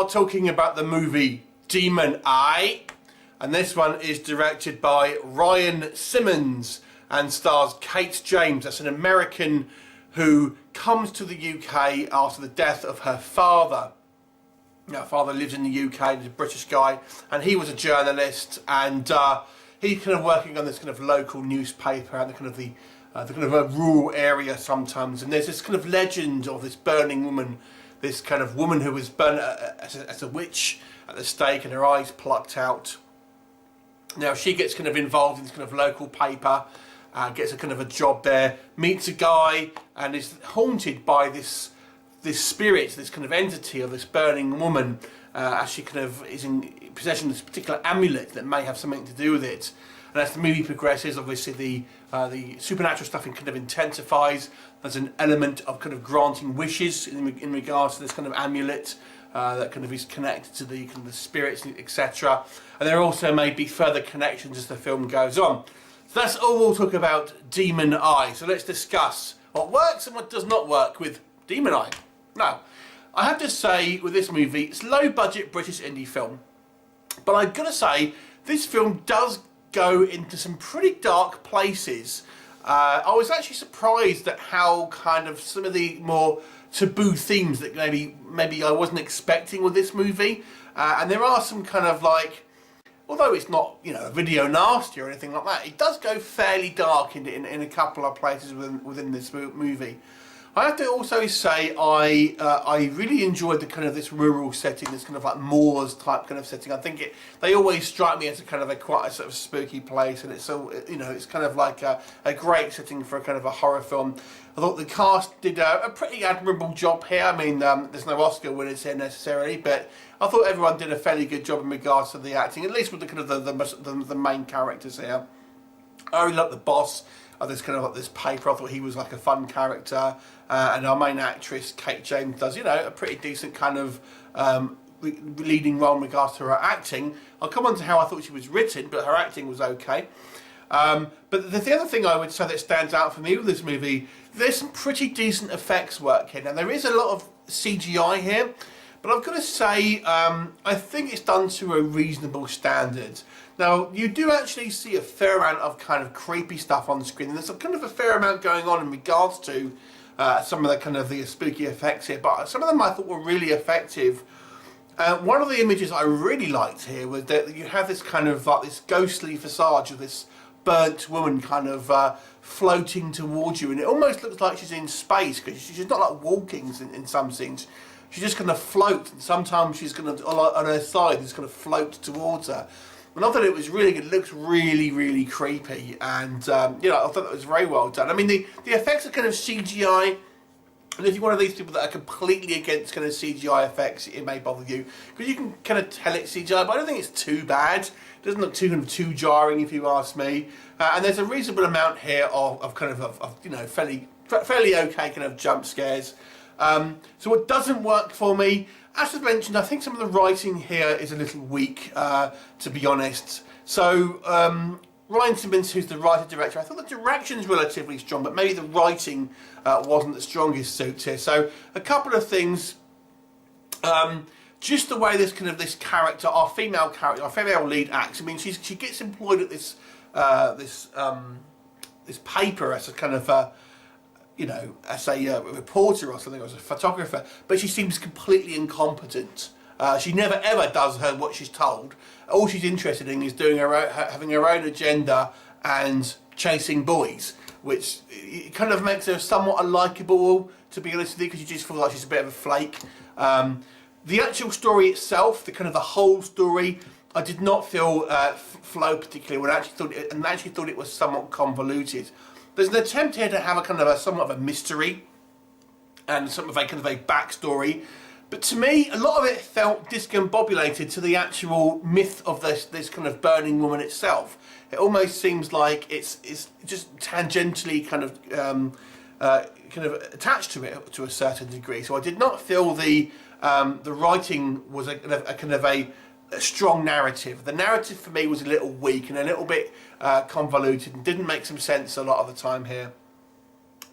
are talking about the movie Demon Eye, and this one is directed by Ryan Simmons and stars Kate James. That's an American who comes to the UK after the death of her father. Now, her father lives in the UK, he's a British guy, and he was a journalist, and he's kind of working on this kind of local newspaper and the kind of a rural area sometimes. And there's this kind of legend of this burning woman, this kind of woman who was burnt as a witch at the stake and her eyes plucked out. Now she gets kind of involved in this kind of local paper, gets a kind of a job there, meets a guy and is haunted by this spirit, this kind of entity of this burning woman, as she kind of is in possession of this particular amulet that may have something to do with it. And as the movie progresses, obviously the supernatural stuff kind of intensifies. There's an element of kind of granting wishes in regards to this kind of amulet that kind of is connected to the kind of the spirits, etc. And there also may be further connections as the film goes on. So that's all we'll talk about Demon Eye. So let's discuss what works and what does not work with Demon Eye. Now, I have to say with this movie, it's a low-budget British indie film, but I've got to say this film does go into some pretty dark places. I was actually surprised at how kind of some of the more taboo themes that maybe I wasn't expecting with this movie, and there are some kind of like, although it's not, you know, a video nasty or anything like that, it does go fairly dark in a couple of places within this movie. I have to also say I really enjoyed the kind of this rural setting, this kind of like moors type kind of setting. I think they always strike me as a kind of quite a sort of spooky place, and it's so, you know, it's kind of like a great setting for a kind of a horror film. I thought the cast did a pretty admirable job here. I mean, there's no Oscar winners here necessarily, but I thought everyone did a fairly good job in regards to the acting, at least with the kind of the main characters here. I really liked the boss of this kind of like this paper. I thought he was like a fun character, and our main actress Kate James does, you know, a pretty decent kind of leading role in regards to her acting. I'll come on to how I thought she was written, but her acting was okay. But the other thing I would say that stands out for me with this movie, there's some pretty decent effects work here. Now there is a lot of CGI here, but I've got to say I think it's done to a reasonable standard. Now, you do actually see a fair amount of kind of creepy stuff on the screen, and there's kind of a fair amount going on in regards to some of the kind of the spooky effects here, but some of them I thought were really effective. One of the images I really liked here was that you have this kind of like this ghostly facade of this burnt woman kind of floating towards you, and it almost looks like she's in space, because she's not like walking in some scenes. She just kind of floats, and sometimes she's going to, on her side, just kind of float towards her. And I thought it was really good. It looks really, really creepy, and you know, I thought that was very well done. I mean, the effects are kind of CGI, and if you're one of these people that are completely against kind of CGI effects, it may bother you, because you can kind of tell it's CGI, but I don't think it's too bad. It doesn't look too jarring, if you ask me. And there's a reasonable amount here of kind of you know, fairly okay kind of jump scares. So what doesn't work for me, as I've mentioned, I think some of the writing here is a little weak, to be honest. So Ryan Simmons, who's the writer-director, I thought the direction's relatively strong, but maybe the writing wasn't the strongest suit here. So a couple of things, just the way this character, our female lead acts. I mean, she gets employed at this paper as a kind of you know, as a reporter or something, or as a photographer, but she seems completely incompetent. She never ever does what she's told. All she's interested in is doing having her own agenda and chasing boys, which it kind of makes her somewhat unlikable, to be honest with you, because you just feel like she's a bit of a flake. The actual story itself, the whole story, I did not feel flow particularly. I actually thought it was somewhat convoluted. There's an attempt here to have a somewhat of a mystery and some of a kind of a backstory, but to me, a lot of it felt discombobulated to the actual myth of this kind of burning woman itself. It almost seems like it's just tangentially kind of attached to it to a certain degree. So I did not feel the writing was a kind of a strong narrative. The narrative for me was a little weak and a little bit convoluted and didn't make some sense a lot of the time here.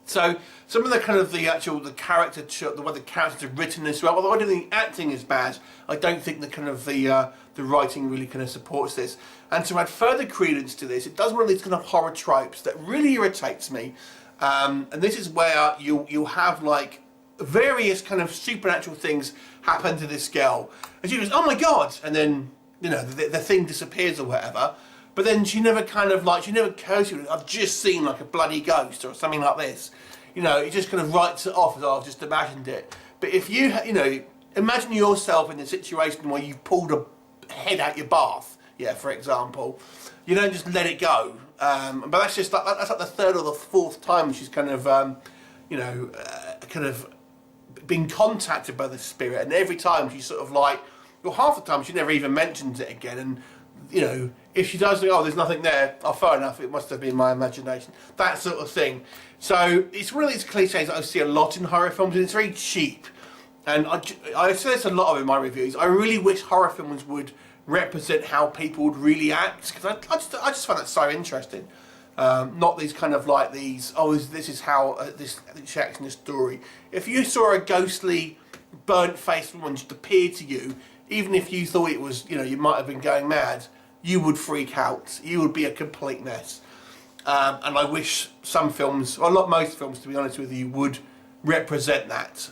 So some of the kind of the character, the way the characters are written as well, although I don't think the acting is bad, I don't think the kind of the writing really kind of supports this. And to add further credence to this, it does one of these kind of horror tropes that really irritates me. And this is where you'll have like various kind of supernatural things happen to this girl, and she goes, "Oh my god!" and then the thing disappears or whatever. But then she never occurs to you, "I've just seen like a bloody ghost" or something like this. It just kind of writes it off as, "Oh, I've just imagined it." But if you imagine yourself in a situation where you've pulled a head out your bath, for example, you don't just let it go. But that's just that's like the third or the fourth time she's kind of kind of been contacted by the spirit, and every time she's sort of like, well, half the time she never even mentions it again, and if she does think, "Oh, there's nothing there," "Oh, fair enough, it must have been my imagination," that sort of thing. So it's one of these cliches that I see a lot in horror films, and it's very cheap. And I say this a lot of in my reviews. I really wish horror films would represent how people would really act, because I just find that so interesting. Not these kind of like these, "Oh, this is how this acts in this story." If you saw a ghostly, burnt-faced woman just appear to you, even if you thought it was, you might have been going mad, you would freak out. You would be a complete mess. And I wish some films, or not most films, to be honest with you, would represent that.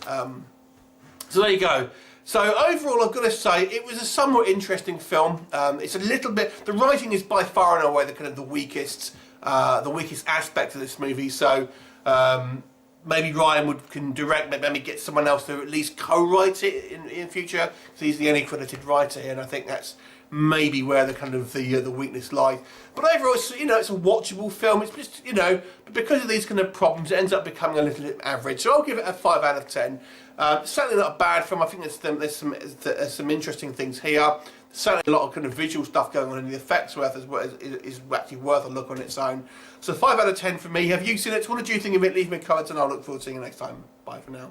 So there you go. So overall, I've got to say, it was a somewhat interesting film. It's a little bit, the writing is by far and away the weakest aspect of this movie. So maybe Ryan can direct, maybe get someone else to at least co-write it in future, because he's the only credited writer, and I think that's maybe where the kind of the weakness lies. But overall, it's a watchable film. It's just but because of these kind of problems, it ends up becoming a little bit average. So I'll give it a 5 out of 10. Certainly not a bad film. I think there's some interesting things here. Certainly a lot of kind of visual stuff going on, and the effects is actually worth a look on its own. So 5 out of 10 for me. Have you seen it? What did you think of it? Leave me a comment, and I'll look forward to seeing you next time. Bye for now.